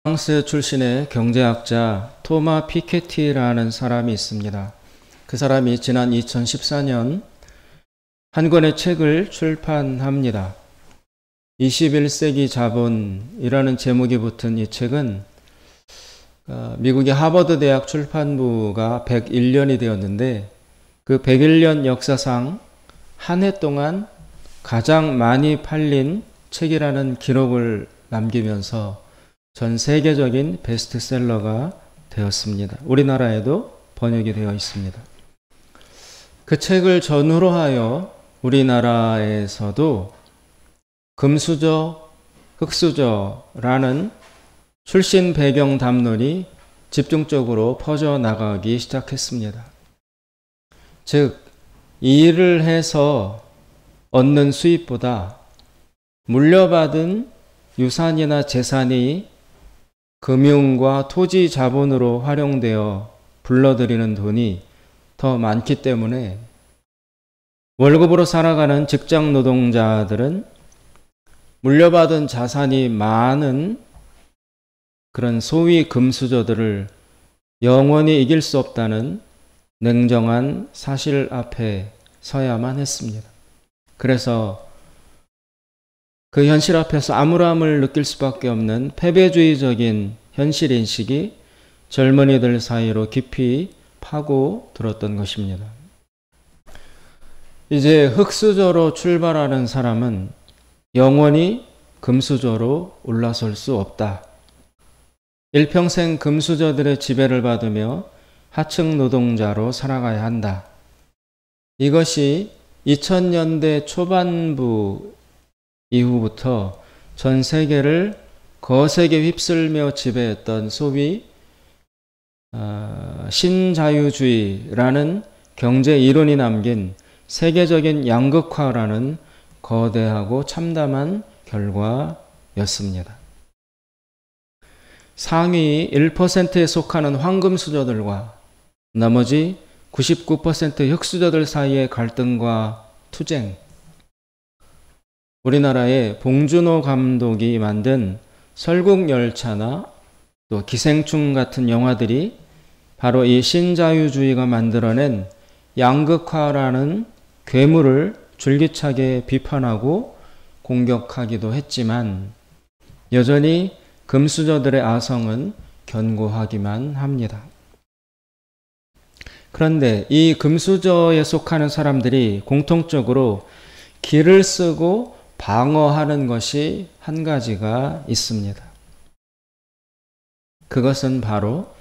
프랑스 출신의 경제학자 토마 피케티라는 사람이 있습니다. 그 사람이 지난 2014년 한 권의 책을 출판합니다. 21세기 자본이라는 제목이 붙은 이 책은 미국의 하버드 대학 출판부가 101년이 되었는데 그 101년 역사상 한 해 동안 가장 많이 팔린 책이라는 기록을 남기면서 전 세계적인 베스트셀러가 되었습니다. 우리나라에도 번역이 되어 있습니다. 그 책을 전후로 하여 우리나라에서도 금수저, 흑수저라는 출신 배경 담론이 집중적으로 퍼져나가기 시작했습니다. 즉, 일을 해서 얻는 수입보다 물려받은 유산이나 재산이 금융과 토지 자본으로 활용되어 불러들이는 돈이 더 많기 때문에 월급으로 살아가는 직장 노동자들은 물려받은 자산이 많은 그런 소위 금수저들을 영원히 이길 수 없다는 냉정한 사실 앞에 서야만 했습니다. 그래서 그 현실 앞에서 암울함을 느낄 수밖에 없는 패배주의적인 현실 인식이 젊은이들 사이로 깊이 파고 들었던 것입니다. 이제 흑수저로 출발하는 사람은 영원히 금수저로 올라설 수 없다. 일평생 금수저들의 지배를 받으며 하층 노동자로 살아가야 한다. 이것이 2000년대 초반부 이후부터 전 세계를 거세게 휩쓸며 지배했던 소위 신자유주의라는 경제 이론이 남긴 세계적인 양극화라는 거대하고 참담한 결과였습니다. 상위 1%에 속하는 황금수저들과 나머지 99% 흑수저들 사이의 갈등과 투쟁, 우리나라의 봉준호 감독이 만든 설국열차나 또 기생충 같은 영화들이 바로 이 신자유주의가 만들어낸 양극화라는 괴물을 줄기차게 비판하고 공격하기도 했지만 여전히 금수저들의 아성은 견고하기만 합니다. 그런데 이 금수저에 속하는 사람들이 공통적으로 기를 쓰고 방어하는 것이 한 가지가 있습니다. 그것은 바로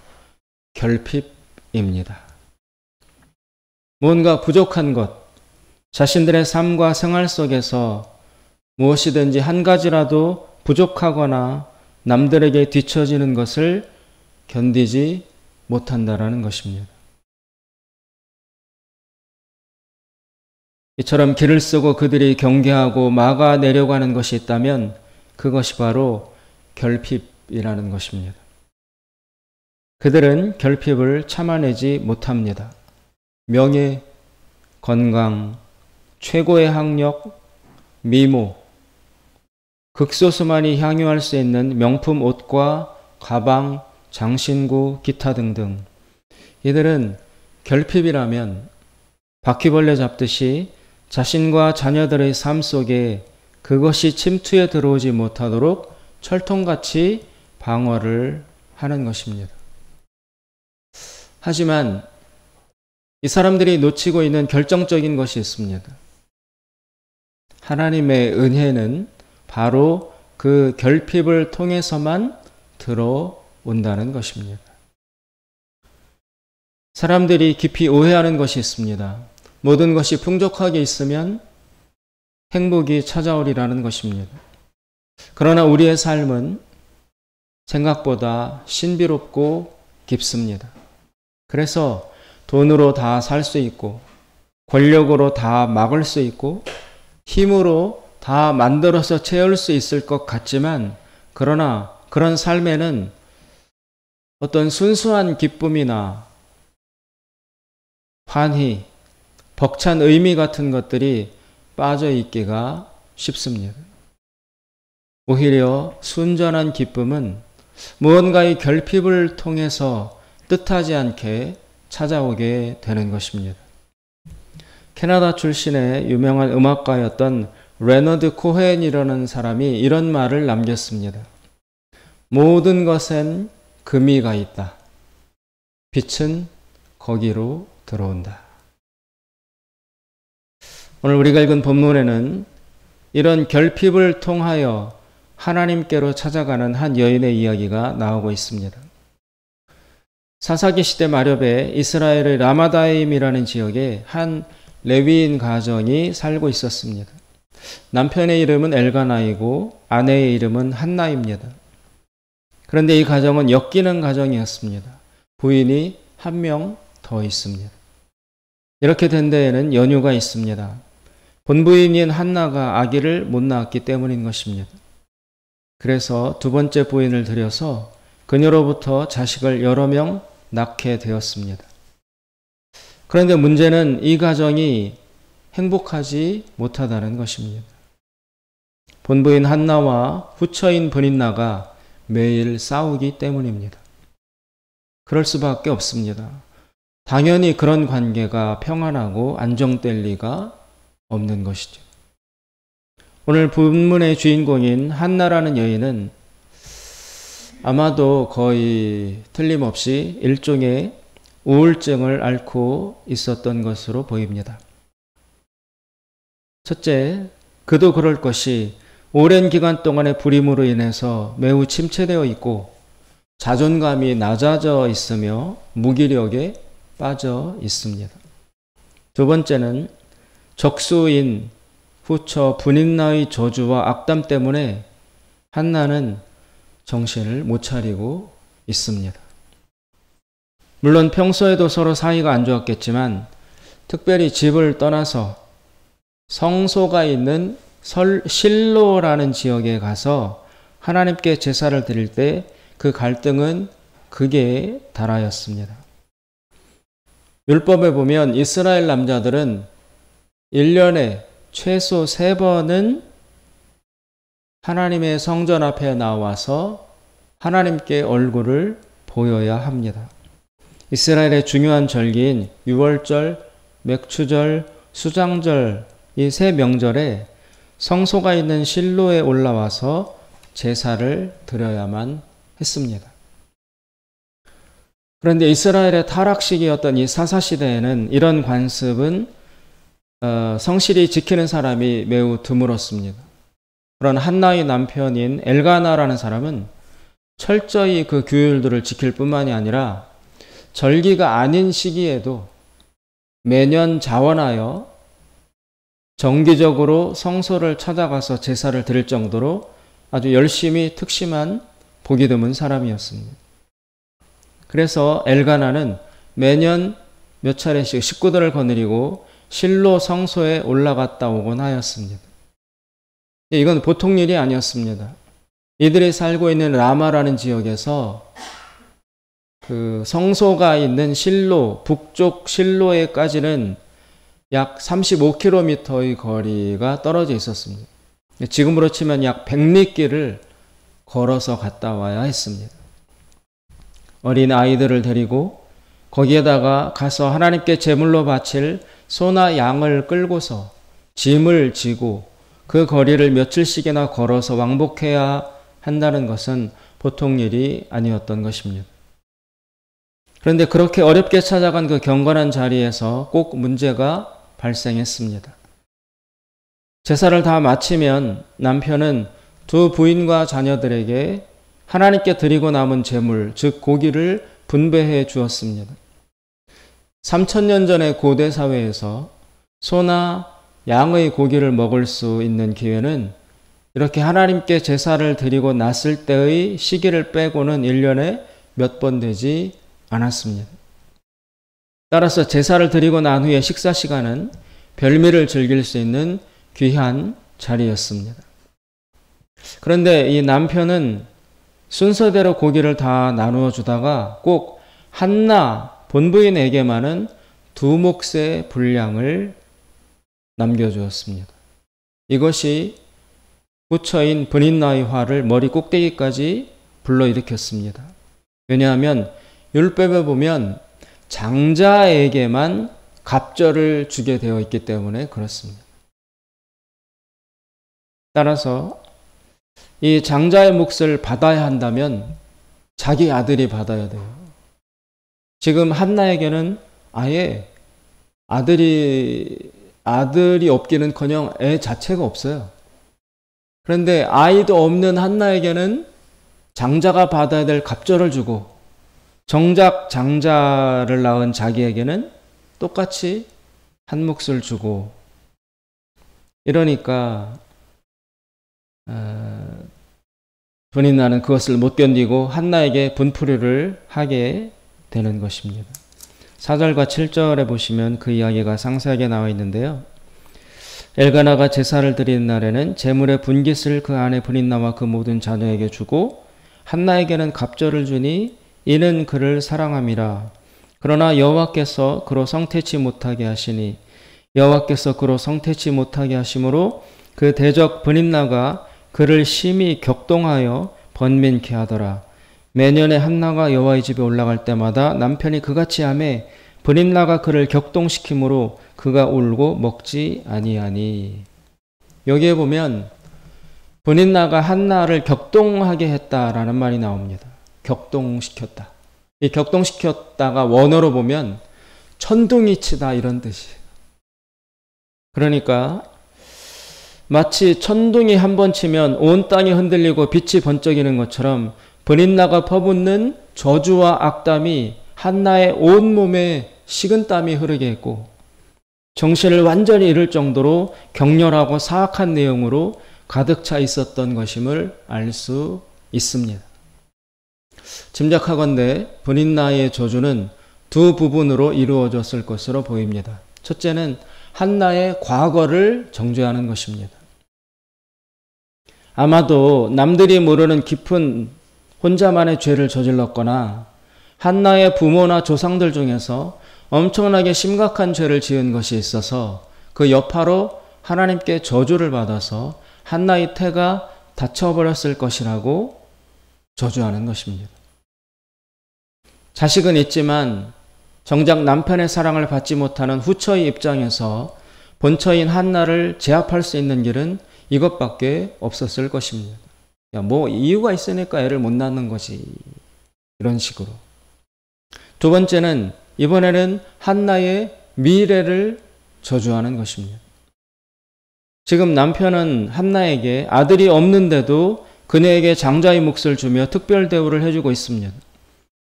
결핍입니다. 뭔가 부족한 것, 자신들의 삶과 생활 속에서 무엇이든지 한 가지라도 부족하거나 남들에게 뒤처지는 것을 견디지 못한다라는 것입니다. 이처럼 기를 쓰고 그들이 경계하고 막아내려고 하는 것이 있다면 그것이 바로 결핍이라는 것입니다. 그들은 결핍을 참아내지 못합니다. 명예, 건강, 최고의 학력, 미모, 극소수만이 향유할 수 있는 명품 옷과 가방, 장신구, 기타 등등. 이들은 결핍이라면 바퀴벌레 잡듯이 자신과 자녀들의 삶 속에 그것이 침투에 들어오지 못하도록 철통같이 방어를 하는 것입니다. 하지만 이 사람들이 놓치고 있는 결정적인 것이 있습니다. 하나님의 은혜는 바로 그 결핍을 통해서만 들어온다는 것입니다. 사람들이 깊이 오해하는 것이 있습니다. 모든 것이 풍족하게 있으면 행복이 찾아오리라는 것입니다. 그러나 우리의 삶은 생각보다 신비롭고 깊습니다. 그래서 돈으로 다 살 수 있고, 권력으로 다 막을 수 있고, 힘으로 다 만들어서 채울 수 있을 것 같지만, 그러나 그런 삶에는 어떤 순수한 기쁨이나 환희, 벅찬 의미 같은 것들이 빠져 있기가 쉽습니다. 오히려 순전한 기쁨은 무언가의 결핍을 통해서 뜻하지 않게 찾아오게 되는 것입니다. 캐나다 출신의 유명한 음악가였던 레너드 코헨이라는 사람이 이런 말을 남겼습니다. 모든 것엔 금이가 있다. 빛은 거기로 들어온다. 오늘 우리가 읽은 본문에는 이런 결핍을 통하여 하나님께로 찾아가는 한 여인의 이야기가 나오고 있습니다. 사사기 시대 마렵에 이스라엘의 라마다임이라는 지역에 한 레위인 가정이 살고 있었습니다. 남편의 이름은 엘가나이고 아내의 이름은 한나입니다. 그런데 이 가정은 엮이는 가정이었습니다. 부인이 한 명 더 있습니다. 이렇게 된 데에는 연유가 있습니다. 본부인인 한나가 아기를 못 낳았기 때문인 것입니다. 그래서 두 번째 부인을 들여서 그녀로부터 자식을 여러 명 낳게 되었습니다. 그런데 문제는 이 가정이 행복하지 못하다는 것입니다. 본부인 한나와 후처인 브닌나가 매일 싸우기 때문입니다. 그럴 수밖에 없습니다. 당연히 그런 관계가 평안하고 안정될 리가 없는 것이죠. 오늘 본문의 주인공인 한나라는 여인은 아마도 거의 틀림없이 일종의 우울증을 앓고 있었던 것으로 보입니다. 첫째, 그도 그럴 것이 오랜 기간 동안의 불임으로 인해서 매우 침체되어 있고 자존감이 낮아져 있으며 무기력에 빠져 있습니다. 두 번째는 적수인 후처 브닌나의 저주와 악담 때문에 한나는 정신을 못 차리고 있습니다. 물론 평소에도 서로 사이가 안 좋았겠지만 특별히 집을 떠나서 성소가 있는 실로라는 지역에 가서 하나님께 제사를 드릴 때 그 갈등은 극에 달하였습니다. 율법에 보면 이스라엘 남자들은 1년에 최소 3번은 하나님의 성전 앞에 나와서 하나님께 얼굴을 보여야 합니다. 이스라엘의 중요한 절기인 유월절, 맥추절, 수장절 이 세 명절에 성소가 있는 실로에 올라와서 제사를 드려야만 했습니다. 그런데 이스라엘의 타락시기였던 이 사사시대에는 이런 관습은 성실히 지키는 사람이 매우 드물었습니다. 그런 한나의 남편인 엘가나라는 사람은 철저히 그 규율들을 지킬 뿐만이 아니라 절기가 아닌 시기에도 매년 자원하여 정기적으로 성소를 찾아가서 제사를 드릴 정도로 아주 열심히 특심한 보기 드문 사람이었습니다. 그래서 엘가나는 매년 몇 차례씩 식구들을 거느리고 실로 성소에 올라갔다 오곤 하였습니다. 이건 보통 일이 아니었습니다. 이들이 살고 있는 라마라는 지역에서 그 성소가 있는 실로, 북쪽 실로에까지는 약 35km의 거리가 떨어져 있었습니다. 지금으로 치면 약 100리길을 걸어서 갔다 와야 했습니다. 어린 아이들을 데리고 거기에다가 가서 하나님께 제물로 바칠 소나 양을 끌고서 짐을 지고 그 거리를 며칠씩이나 걸어서 왕복해야 한다는 것은 보통 일이 아니었던 것입니다. 그런데 그렇게 어렵게 찾아간 그 경건한 자리에서 꼭 문제가 발생했습니다. 제사를 다 마치면 남편은 두 부인과 자녀들에게 하나님께 드리고 남은 제물, 즉 고기를 분배해 주었습니다. 3000년 전의 고대 사회에서 소나 양의 고기를 먹을 수 있는 기회는 이렇게 하나님께 제사를 드리고 났을 때의 시기를 빼고는 1년에 몇 번 되지 않았습니다. 따라서 제사를 드리고 난 후에 식사 시간은 별미를 즐길 수 있는 귀한 자리였습니다. 그런데 이 남편은 순서대로 고기를 다 나누어 주다가 꼭 한나 본부인에게만은 2몫의 분량을 남겨주었습니다. 이것이 후처인 브닌나의 화를 머리 꼭대기까지 불러일으켰습니다. 왜냐하면 율법에 보면 장자에게만 갑절을 주게 되어 있기 때문에 그렇습니다. 따라서 이 장자의 몫을 받아야 한다면 자기 아들이 받아야 돼요. 지금 한나에게는 아예 아들이 없기는커녕 애 자체가 없어요. 그런데 아이도 없는 한나에게는 장자가 받아야 될 갑절을 주고 정작 장자를 낳은 자기에게는 똑같이 한 몫을 주고 이러니까 분인나는 그것을 못 견디고 한나에게 분풀이를 하게 되는 것입니다. 4절과 7절에 보시면 그 이야기가 상세하게 나와 있는데요. 엘가나가 제사를 드리는 날에는 제물의 분깃을 그 아내 분인나와 그 모든 자녀에게 주고 한나에게는 갑절을 주니 이는 그를 사랑함이라. 그러나 여호와께서 그로 성태치 못하게 하시니 여호와께서 그로 성태치 못하게 하심으로 그 대적 분인나가 그를 심히 격동하여 번민케 하더라. 매년에 한나가 여호와의 집에 올라갈 때마다 남편이 그같이 하매 분인나가 그를 격동시키므로 그가 울고 먹지 아니하니. 여기에 보면 분인나가 한나를 격동하게 했다라는 말이 나옵니다. 격동시켰다. 이 격동시켰다가 원어로 보면 천둥이 치다 이런 뜻이에요. 그러니까 마치 천둥이 한 번 치면 온 땅이 흔들리고 빛이 번쩍이는 것처럼 분인나가 퍼붓는 저주와 악담이 한나의 온몸에 식은땀이 흐르게 했고 정신을 완전히 잃을 정도로 격렬하고 사악한 내용으로 가득 차 있었던 것임을 알 수 있습니다. 짐작하건대 분인나의 저주는 두 부분으로 이루어졌을 것으로 보입니다. 첫째는 한나의 과거를 정죄하는 것입니다. 아마도 남들이 모르는 깊은 혼자만의 죄를 저질렀거나 한나의 부모나 조상들 중에서 엄청나게 심각한 죄를 지은 것이 있어서 그 여파로 하나님께 저주를 받아서 한나의 태가 닫혀버렸을 것이라고 저주하는 것입니다. 자식은 있지만 정작 남편의 사랑을 받지 못하는 후처의 입장에서 본처인 한나를 제압할 수 있는 길은 이것밖에 없었을 것입니다. 야, 뭐 이유가 있으니까 애를 못 낳는 거지. 이런 식으로. 두 번째는 이번에는 한나의 미래를 저주하는 것입니다. 지금 남편은 한나에게 아들이 없는데도 그녀에게 장자의 몫을 주며 특별 대우를 해주고 있습니다.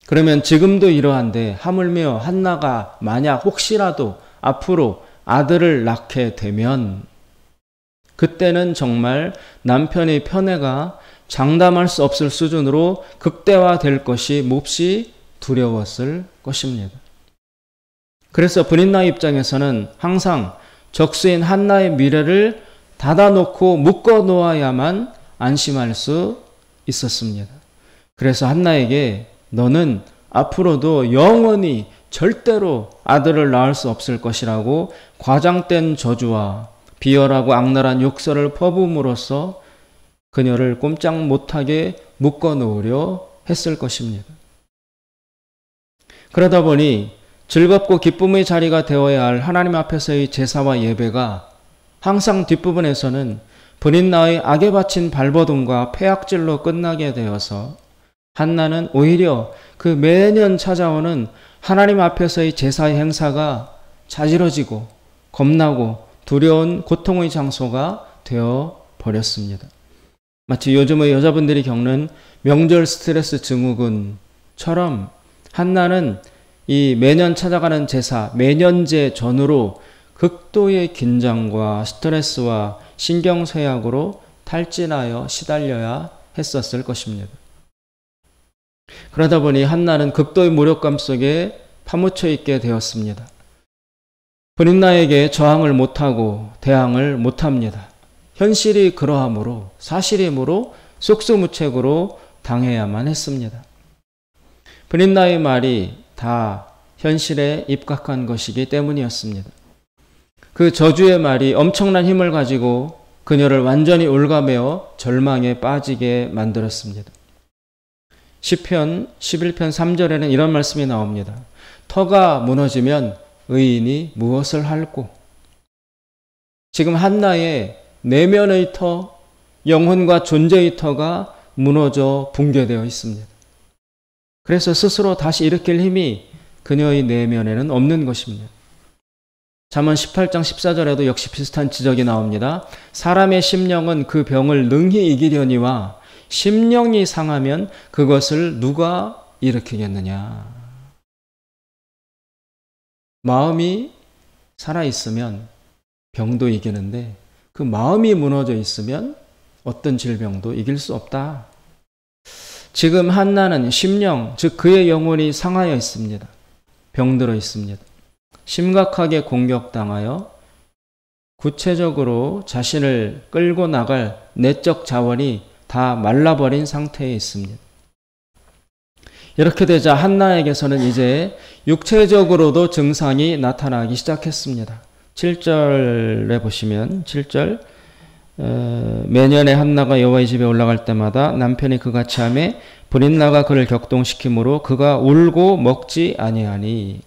그러면 지금도 이러한데 하물며 한나가 만약 혹시라도 앞으로 아들을 낳게 되면 그때는 정말 남편의 편애가 장담할 수 없을 수준으로 극대화될 것이 몹시 두려웠을 것입니다. 그래서 분인나 입장에서는 항상 적수인 한나의 미래를 닫아놓고 묶어 놓아야만 안심할 수 있었습니다. 그래서 한나에게 너는 앞으로도 영원히 절대로 아들을 낳을 수 없을 것이라고 과장된 저주와 비열하고 악랄한 욕설을 퍼부음으로써 그녀를 꼼짝 못하게 묶어 놓으려 했을 것입니다. 그러다 보니 즐겁고 기쁨의 자리가 되어야 할 하나님 앞에서의 제사와 예배가 항상 뒷부분에서는 분인나의 악에 바친 발버둥과 폐악질로 끝나게 되어서 한나는 오히려 그 매년 찾아오는 하나님 앞에서의 제사의 행사가 자지러지고 겁나고 두려운 고통의 장소가 되어 버렸습니다. 마치 요즘의 여자분들이 겪는 명절 스트레스 증후군처럼 한나는 이 매년 찾아가는 제사, 매년제 전후로 극도의 긴장과 스트레스와 신경쇠약으로 탈진하여 시달려야 했었을 것입니다. 그러다 보니 한나는 극도의 무력감 속에 파묻혀 있게 되었습니다. 분인나에게 저항을 못하고 대항을 못합니다. 현실이 그러하므로 사실이므로 속수무책으로 당해야만 했습니다. 분인나의 말이 다 현실에 입각한 것이기 때문이었습니다. 그 저주의 말이 엄청난 힘을 가지고 그녀를 완전히 올가매어 절망에 빠지게 만들었습니다. 시편 11편 3절에는 이런 말씀이 나옵니다. 터가 무너지면 의인이 무엇을 할꼬? 지금 한나의 내면의 터, 영혼과 존재의 터가 무너져 붕괴되어 있습니다. 그래서 스스로 다시 일으킬 힘이 그녀의 내면에는 없는 것입니다. 잠언 18장 14절에도 역시 비슷한 지적이 나옵니다. 사람의 심령은 그 병을 능히 이기려니와 심령이 상하면 그것을 누가 일으키겠느냐. 마음이 살아있으면 병도 이기는데 그 마음이 무너져 있으면 어떤 질병도 이길 수 없다. 지금 한나는 심령, 즉 그의 영혼이 상하여 있습니다. 병들어 있습니다. 심각하게 공격당하여 구체적으로 자신을 끌고 나갈 내적 자원이 다 말라버린 상태에 있습니다. 이렇게 되자 한나에게서는 이제 육체적으로도 증상이 나타나기 시작했습니다. 7절에 보시면 7절 매년에 한나가 여호와의 집에 올라갈 때마다 남편이 그같이 하매 브릿나가 그를 격동시키므로 그가 울고 먹지 아니하니.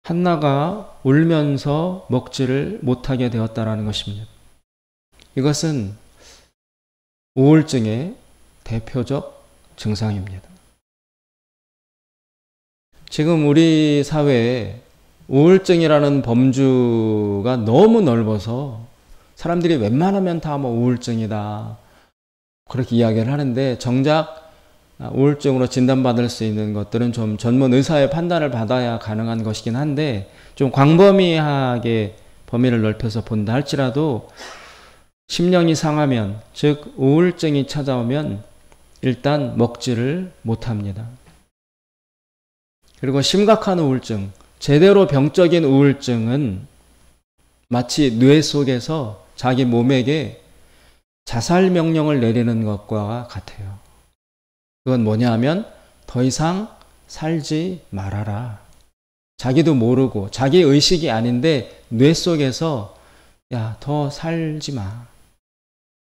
한나가 울면서 먹지를 못하게 되었다라는 것입니다. 이것은 우울증의 대표적 증상입니다. 지금 우리 사회에 우울증이라는 범주가 너무 넓어서 사람들이 웬만하면 다 뭐 우울증이다 그렇게 이야기를 하는데, 정작 우울증으로 진단받을 수 있는 것들은 좀 전문 의사의 판단을 받아야 가능한 것이긴 한데, 좀 광범위하게 범위를 넓혀서 본다 할지라도 심령이 상하면, 즉 우울증이 찾아오면 일단 먹지를 못합니다. 그리고 심각한 우울증, 제대로 병적인 우울증은 마치 뇌 속에서 자기 몸에게 자살 명령을 내리는 것과 같아요. 그건 뭐냐 하면 더 이상 살지 말아라. 자기도 모르고 자기 의식이 아닌데 뇌 속에서 야, 더 살지 마.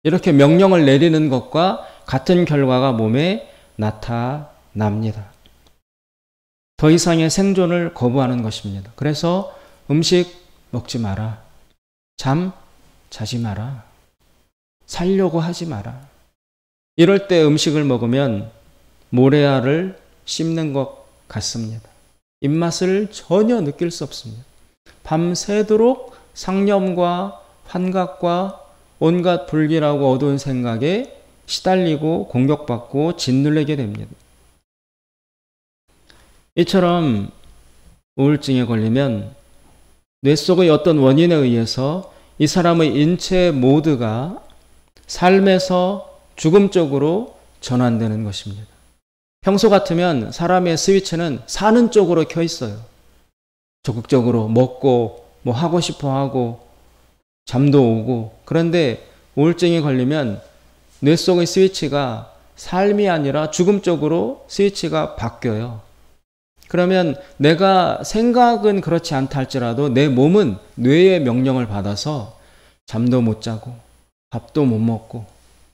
이렇게 명령을 내리는 것과 같은 결과가 몸에 나타납니다. 더 이상의 생존을 거부하는 것입니다. 그래서 음식 먹지 마라. 잠 자지 마라. 살려고 하지 마라. 이럴 때 음식을 먹으면 모래알을 씹는 것 같습니다. 입맛을 전혀 느낄 수 없습니다. 밤새도록 상념과 환각과 온갖 불길하고 어두운 생각에 시달리고 공격받고 짓눌리게 됩니다. 이처럼 우울증에 걸리면 뇌 속의 어떤 원인에 의해서 이 사람의 인체 모드가 삶에서 죽음 쪽으로 전환되는 것입니다. 평소 같으면 사람의 스위치는 사는 쪽으로 켜 있어요. 적극적으로 먹고 뭐 하고 싶어 하고 잠도 오고. 그런데 우울증에 걸리면 뇌 속의 스위치가 삶이 아니라 죽음 쪽으로 스위치가 바뀌어요. 그러면 내가 생각은 그렇지 않다 할지라도 내 몸은 뇌의 명령을 받아서 잠도 못 자고 밥도 못 먹고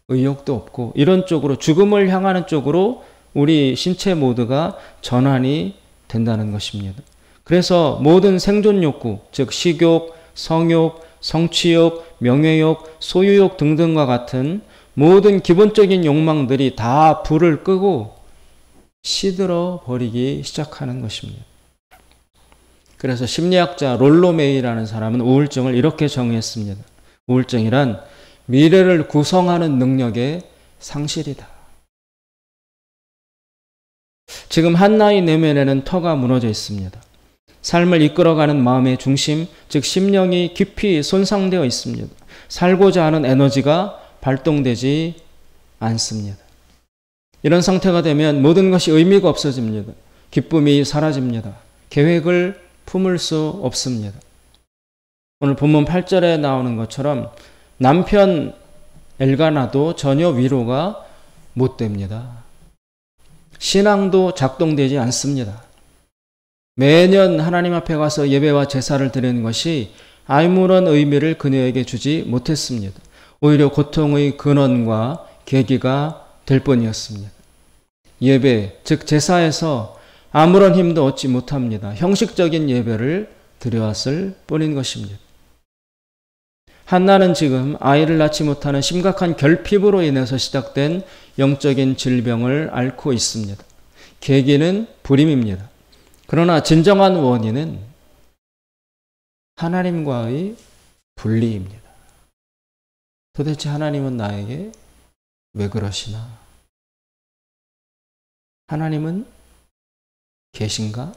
의욕도 없고 이런 쪽으로, 죽음을 향하는 쪽으로 우리 신체 모두가 전환이 된다는 것입니다. 그래서 모든 생존 욕구, 즉 식욕, 성욕, 성취욕, 명예욕, 소유욕 등등과 같은 모든 기본적인 욕망들이 다 불을 끄고 시들어 버리기 시작하는 것입니다. 그래서 심리학자 롤로 메이라는 사람은 우울증을 이렇게 정의했습니다. 우울증이란 미래를 구성하는 능력의 상실이다. 지금 한나의 내면에는 터가 무너져 있습니다. 삶을 이끌어가는 마음의 중심, 즉 심령이 깊이 손상되어 있습니다. 살고자 하는 에너지가 발동되지 않습니다. 이런 상태가 되면 모든 것이 의미가 없어집니다. 기쁨이 사라집니다. 계획을 품을 수 없습니다. 오늘 본문 8절에 나오는 것처럼 남편 엘가나도 전혀 위로가 못 됩니다. 신앙도 작동되지 않습니다. 매년 하나님 앞에 가서 예배와 제사를 드리는 것이 아무런 의미를 그녀에게 주지 못했습니다. 오히려 고통의 근원과 계기가 될 뿐이었습니다. 예배, 즉 제사에서 아무런 힘도 얻지 못합니다. 형식적인 예배를 드려왔을 뿐인 것입니다. 한나는 지금 아이를 낳지 못하는 심각한 결핍으로 인해서 시작된 영적인 질병을 앓고 있습니다. 계기는 불임입니다. 그러나 진정한 원인은 하나님과의 분리입니다. 도대체 하나님은 나에게 왜 그러시나? 하나님은 계신가?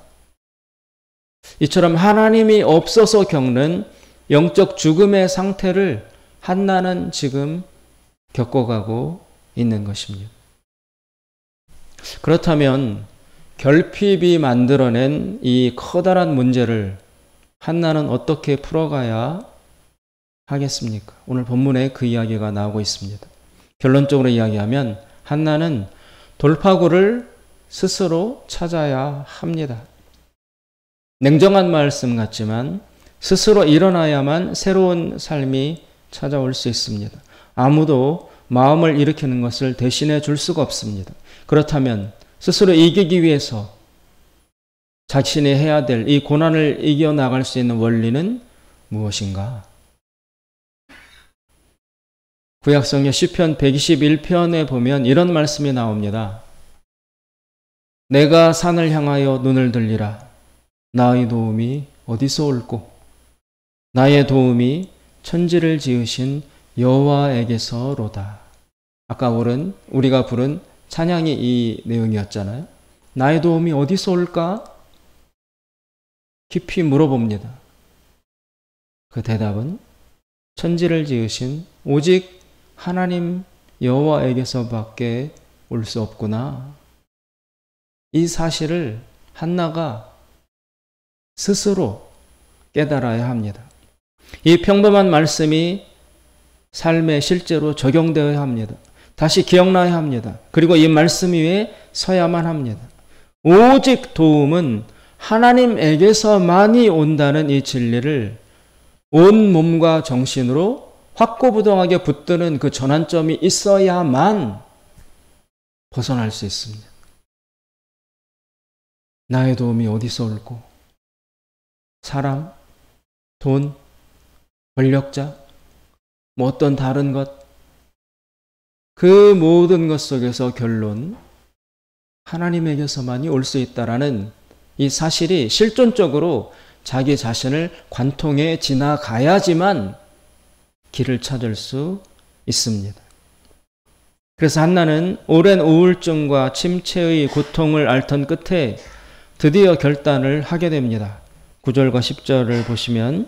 이처럼 하나님이 없어서 겪는 영적 죽음의 상태를 한나는 지금 겪어가고 있는 것입니다. 그렇다면 결핍이 만들어낸 이 커다란 문제를 한나는 어떻게 풀어가야 하겠습니까? 오늘 본문에 그 이야기가 나오고 있습니다. 결론적으로 이야기하면 한나는 돌파구를 스스로 찾아야 합니다. 냉정한 말씀 같지만 스스로 일어나야만 새로운 삶이 찾아올 수 있습니다. 아무도 마음을 일으키는 것을 대신해 줄 수가 없습니다. 그렇다면 스스로 이기기 위해서 자신이 해야 될 이 고난을 이겨나갈 수 있는 원리는 무엇인가? 구약성경 시편 121편에 보면 이런 말씀이 나옵니다. 내가 산을 향하여 눈을 들리라. 나의 도움이 어디서 올꼬? 나의 도움이 천지를 지으신 여호와에게서로다. 아까 우리가 부른 찬양이 이 내용이었잖아요. 나의 도움이 어디서 올까? 깊이 물어봅니다. 그 대답은 천지를 지으신 오직 하나님 여호와에게서밖에 올 수 없구나. 이 사실을 한나가 스스로 깨달아야 합니다. 이 평범한 말씀이 삶에 실제로 적용되어야 합니다. 다시 기억나야 합니다. 그리고 이 말씀 위에 서야만 합니다. 오직 도움은 하나님에게서만이 온다는 이 진리를 온 몸과 정신으로 확고부동하게 붙드는 그 전환점이 있어야만 벗어날 수 있습니다. 나의 도움이 어디서 올고? 사람, 돈, 권력자, 어떤 다른 것, 그 모든 것 속에서 결론, 하나님에게서만이 올 수 있다라는 이 사실이 실존적으로 자기 자신을 관통해 지나가야지만 길을 찾을 수 있습니다. 그래서 한나는 오랜 우울증과 침체의 고통을 앓던 끝에 드디어 결단을 하게 됩니다. 9절과 10절을 보시면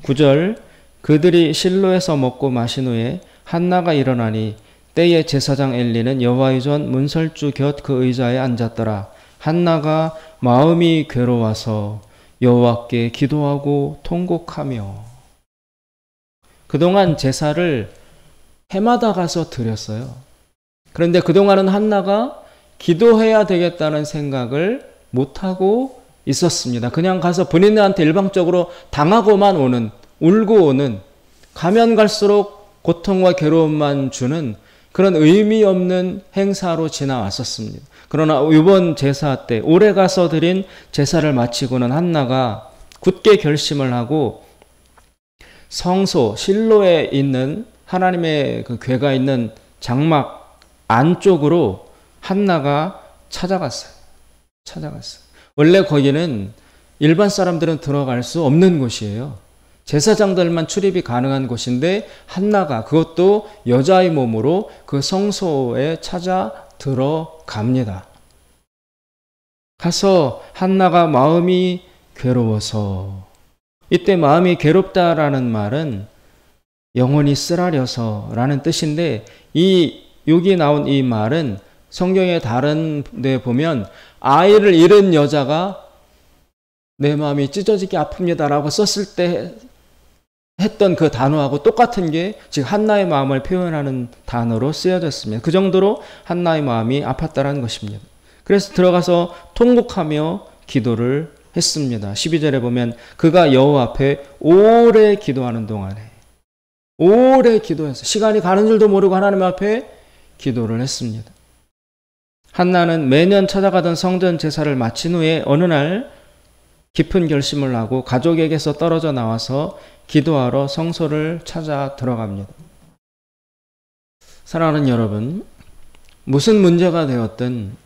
9절 그들이 실로에서 먹고 마신 후에 한나가 일어나니 때에 제사장 엘리는 여호와의 전 문설주 곁 그 의자에 앉았더라. 한나가 마음이 괴로워서 여호와께 기도하고 통곡하며. 그동안 제사를 해마다 가서 드렸어요. 그런데 그동안은 한나가 기도해야 되겠다는 생각을 못하고 있었습니다. 그냥 가서 본인들한테 일방적으로 당하고만 오는, 울고 오는, 가면 갈수록 고통과 괴로움만 주는 그런 의미 없는 행사로 지나왔었습니다. 그러나 이번 제사 때 올해 가서 드린 제사를 마치고는 한나가 굳게 결심을 하고 성소 실로에 있는 하나님의 그 궤가 있는 장막 안쪽으로 한나가 찾아갔어요. 원래 거기는 일반 사람들은 들어갈 수 없는 곳이에요. 제사장들만 출입이 가능한 곳인데 한나가 그것도 여자의 몸으로 그 성소에 찾아 들어갑니다. 가서 한나가 마음이 괴로워서, 이때 마음이 괴롭다라는 말은 영혼이 쓰라려서 라는 뜻인데 여기 나온 이 말은 성경의 다른 데 보면 아이를 잃은 여자가 내 마음이 찢어지게 아픕니다 라고 썼을 때 했던 그 단어하고 똑같은 게 지금 한나의 마음을 표현하는 단어로 쓰여졌습니다. 그 정도로 한나의 마음이 아팠다는 것입니다. 그래서 들어가서 통곡하며 기도를 했습니다. 12절에 보면 그가 여호와 앞에 오래 기도하는 동안에 오래 기도해서 시간이 가는 줄도 모르고 하나님 앞에 기도를 했습니다. 한나는 매년 찾아가던 성전 제사를 마친 후에 어느 날 깊은 결심을 하고 가족에게서 떨어져 나와서 기도하러 성소를 찾아 들어갑니다. 사랑하는 여러분, 무슨 문제가 되었든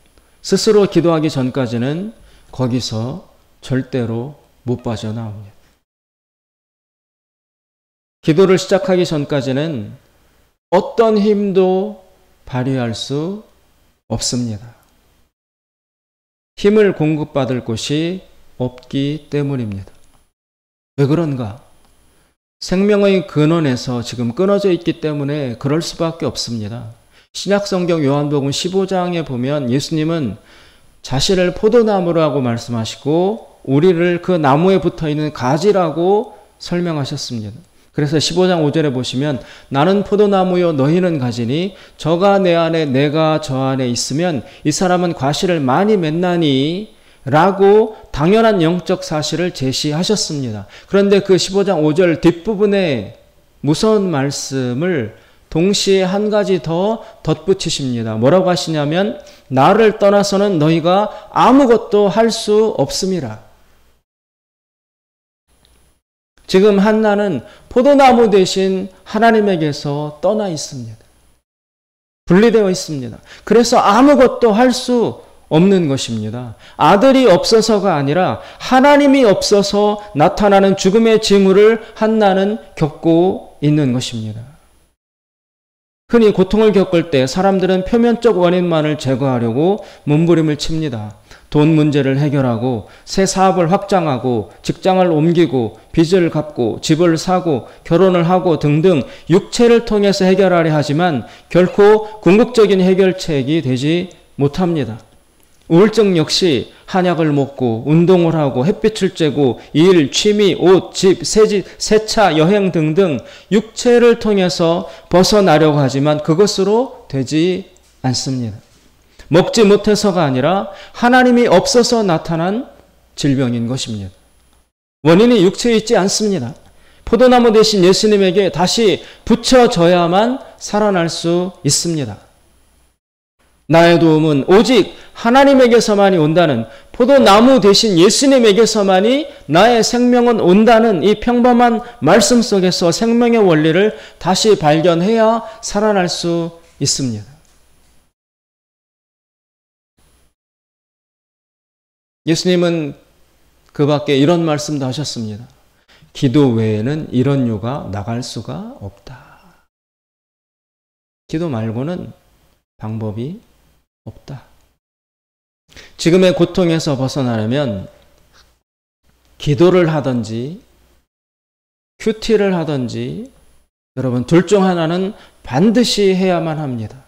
스스로 기도하기 전까지는 거기서 절대로 못 빠져나옵니다. 기도를 시작하기 전까지는 어떤 힘도 발휘할 수 없습니다. 힘을 공급받을 곳이 없기 때문입니다. 왜 그런가? 생명의 근원에서 지금 끊어져 있기 때문에 그럴 수밖에 없습니다. 신약성경 요한복음 15장에 보면 예수님은 자신을 포도나무라고 말씀하시고 우리를 그 나무에 붙어있는 가지라고 설명하셨습니다. 그래서 15장 5절에 보시면 나는 포도나무요 너희는 가지니 저가 내 안에 내가 저 안에 있으면 이 사람은 과실을 많이 맺나니 라고 당연한 영적 사실을 제시하셨습니다. 그런데 그 15장 5절 뒷부분에 무서운 말씀을 동시에 한 가지 더 덧붙이십니다. 뭐라고 하시냐면 나를 떠나서는 너희가 아무것도 할 수 없음이라. 지금 한나는 포도나무 대신 하나님에게서 떠나 있습니다. 분리되어 있습니다. 그래서 아무것도 할 수 없는 것입니다. 아들이 없어서가 아니라 하나님이 없어서 나타나는 죽음의 징후를 한나는 겪고 있는 것입니다. 흔히 고통을 겪을 때 사람들은 표면적 원인만을 제거하려고 몸부림을 칩니다. 돈 문제를 해결하고 새 사업을 확장하고 직장을 옮기고 빚을 갚고 집을 사고 결혼을 하고 등등 육체를 통해서 해결하려 하지만 결코 궁극적인 해결책이 되지 못합니다. 우울증 역시 한약을 먹고 운동을 하고 햇빛을 쬐고 일, 취미, 옷, 집, 세차, 여행 등등 육체를 통해서 벗어나려고 하지만 그것으로 되지 않습니다. 먹지 못해서가 아니라 하나님이 없어서 나타난 질병인 것입니다. 원인이 육체에 있지 않습니다. 포도나무 대신 예수님에게 다시 붙여져야만 살아날 수 있습니다. 나의 도움은 오직 하나님에게서만이 온다는, 포도나무 대신 예수님에게서만이 나의 생명은 온다는 이 평범한 말씀 속에서 생명의 원리를 다시 발견해야 살아날 수 있습니다. 예수님은 그 밖에 이런 말씀도 하셨습니다. 기도 외에는 이런 유가 나갈 수가 없다. 기도 말고는 방법이 없다. 지금의 고통에서 벗어나려면 기도를 하든지 큐티를 하든지 여러분 둘 중 하나는 반드시 해야만 합니다.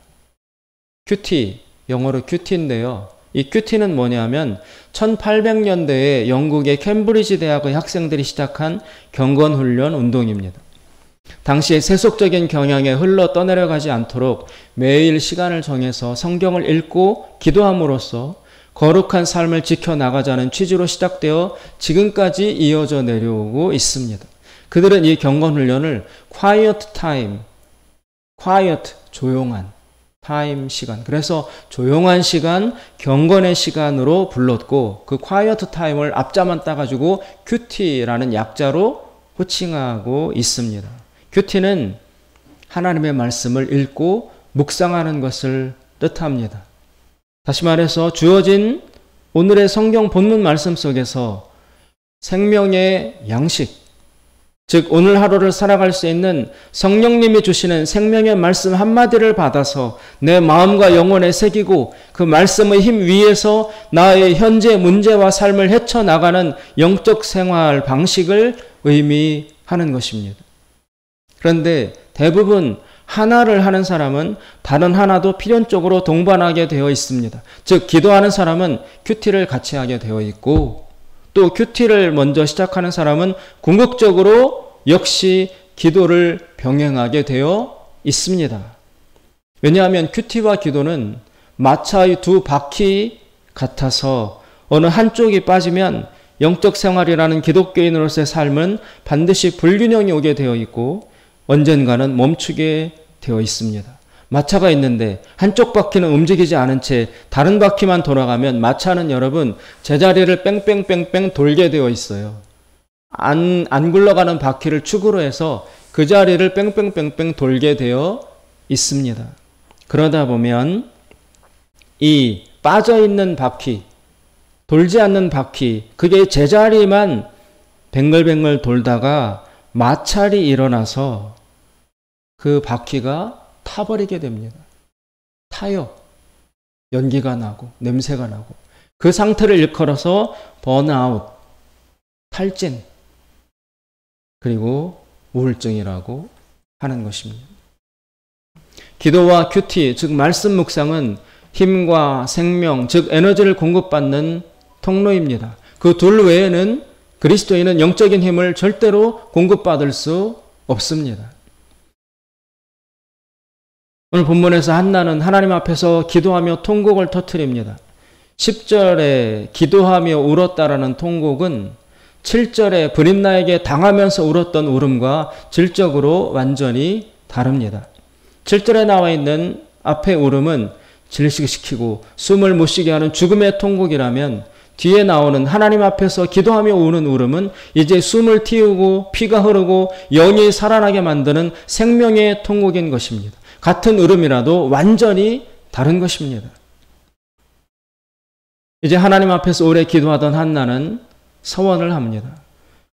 큐티, 영어로 큐티인데요. 이 큐티는 뭐냐면 1800년대에 영국의 캠브리지 대학의 학생들이 시작한 경건훈련 운동입니다. 당시에 세속적인 경향에 흘러 떠내려가지 않도록 매일 시간을 정해서 성경을 읽고 기도함으로써 거룩한 삶을 지켜나가자는 취지로 시작되어 지금까지 이어져 내려오고 있습니다. 그들은 이 경건훈련을 quiet time, quiet, 조용한 타임 시간, 그래서 조용한 시간, 경건의 시간으로 불렀고 그 quiet time을 앞자만 따가지고 큐티라는 약자로 호칭하고 있습니다. 큐티는 하나님의 말씀을 읽고 묵상하는 것을 뜻합니다. 다시 말해서 주어진 오늘의 성경 본문 말씀 속에서 생명의 양식, 즉 오늘 하루를 살아갈 수 있는 성령님이 주시는 생명의 말씀 한마디를 받아서 내 마음과 영혼에 새기고 그 말씀의 힘 위에서 나의 현재 문제와 삶을 헤쳐나가는 영적 생활 방식을 의미하는 것입니다. 그런데 대부분 하나를 하는 사람은 다른 하나도 필연적으로 동반하게 되어 있습니다. 즉 기도하는 사람은 큐티를 같이 하게 되어 있고 또 큐티를 먼저 시작하는 사람은 궁극적으로 역시 기도를 병행하게 되어 있습니다. 왜냐하면 큐티와 기도는 마차의 두 바퀴 같아서 어느 한쪽이 빠지면 영적 생활이라는 기독교인으로서의 삶은 반드시 불균형이 오게 되어 있고 언젠가는 멈추게 되어 있습니다. 마차가 있는데 한쪽 바퀴는 움직이지 않은 채 다른 바퀴만 돌아가면 마차는 여러분 제자리를 뺑뺑뺑뺑 돌게 되어 있어요. 안 굴러가는 바퀴를 축으로 해서 그 자리를 뺑뺑뺑뺑 돌게 되어 있습니다. 그러다 보면 이 빠져있는 바퀴, 돌지 않는 바퀴, 그게 제자리만 뱅글뱅글 돌다가 마찰이 일어나서 그 바퀴가 타버리게 됩니다. 타요. 연기가 나고 냄새가 나고 그 상태를 일컬어서 번아웃, 탈진, 그리고 우울증이라고 하는 것입니다. 기도와 큐티, 즉 말씀 묵상은 힘과 생명, 즉 에너지를 공급받는 통로입니다. 그 둘 외에는 그리스도인은 영적인 힘을 절대로 공급받을 수 없습니다. 오늘 본문에서 한나는 하나님 앞에서 기도하며 통곡을 터뜨립니다. 10절에 기도하며 울었다라는 통곡은 7절에 브릿나에게 당하면서 울었던 울음과 질적으로 완전히 다릅니다. 7절에 나와 있는 앞의 울음은 질식시키고 숨을 못 쉬게 하는 죽음의 통곡이라면 뒤에 나오는 하나님 앞에서 기도하며 우는 울음은 이제 숨을 틔우고 피가 흐르고 영이 살아나게 만드는 생명의 통곡인 것입니다. 같은 울음이라도 완전히 다른 것입니다. 이제 하나님 앞에서 오래 기도하던 한나는 서원을 합니다.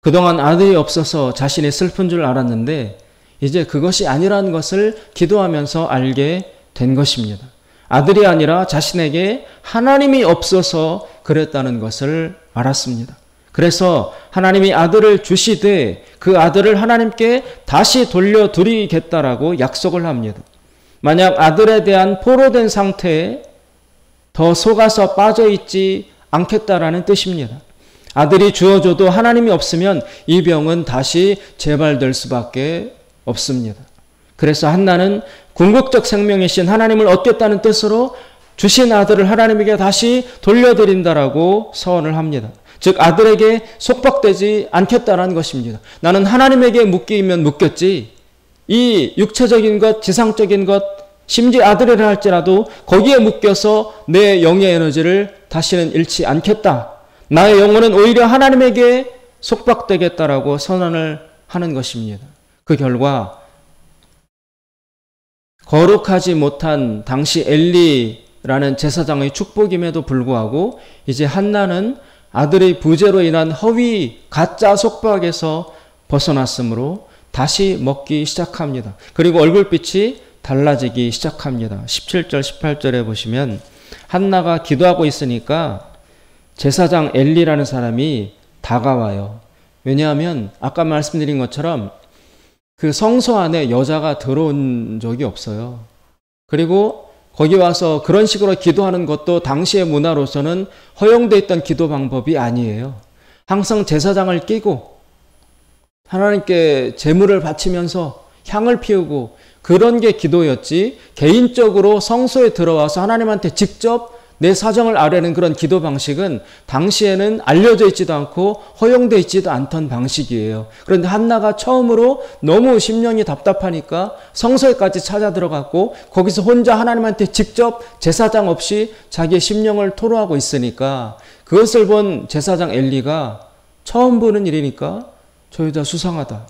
그동안 아들이 없어서 자신이 슬픈 줄 알았는데 이제 그것이 아니라는 것을 기도하면서 알게 된 것입니다. 아들이 아니라 자신에게 하나님이 없어서 그랬다는 것을 알았습니다. 그래서 하나님이 아들을 주시되 그 아들을 하나님께 다시 돌려드리겠다라고 약속을 합니다. 만약 아들에 대한 포로된 상태에 더 속아서 빠져있지 않겠다라는 뜻입니다. 아들이 주어져도 하나님이 없으면 이 병은 다시 재발될 수밖에 없습니다. 그래서 한나는 궁극적 생명이신 하나님을 얻겠다는 뜻으로 주신 아들을 하나님에게 다시 돌려드린다라고 서원을 합니다. 즉 아들에게 속박되지 않겠다라는 것입니다. 나는 하나님에게 묶이면 묶였지 이 육체적인 것, 지상적인 것, 심지어 아들이라 할지라도 거기에 묶여서 내 영의 에너지를 다시는 잃지 않겠다. 나의 영혼은 오히려 하나님에게 속박되겠다라고 선언을 하는 것입니다. 그 결과 거룩하지 못한 당시 엘리라는 제사장의 축복임에도 불구하고 이제 한나는 아들의 부재로 인한 허위 가짜 속박에서 벗어났으므로 다시 먹기 시작합니다. 그리고 얼굴빛이 달라지기 시작합니다. 17절 18절에 보시면 한나가 기도하고 있으니까 제사장 엘리라는 사람이 다가와요. 왜냐하면 아까 말씀드린 것처럼 그 성소 안에 여자가 들어온 적이 없어요. 그리고 거기 와서 그런 식으로 기도하는 것도 당시의 문화로서는 허용되어 있던 기도 방법이 아니에요. 항상 제사장을 끼고 하나님께 제물을 바치면서 향을 피우고 그런 게 기도였지 개인적으로 성소에 들어와서 하나님한테 직접 내 사정을 아뢰는 그런 기도 방식은 당시에는 알려져 있지도 않고 허용되어 있지도 않던 방식이에요. 그런데 한나가 처음으로 너무 심령이 답답하니까 성소에까지 찾아 들어갔고 거기서 혼자 하나님한테 직접 제사장 없이 자기의 심령을 토로하고 있으니까 그것을 본 제사장 엘리가 처음 보는 일이니까 저 여자 수상하다.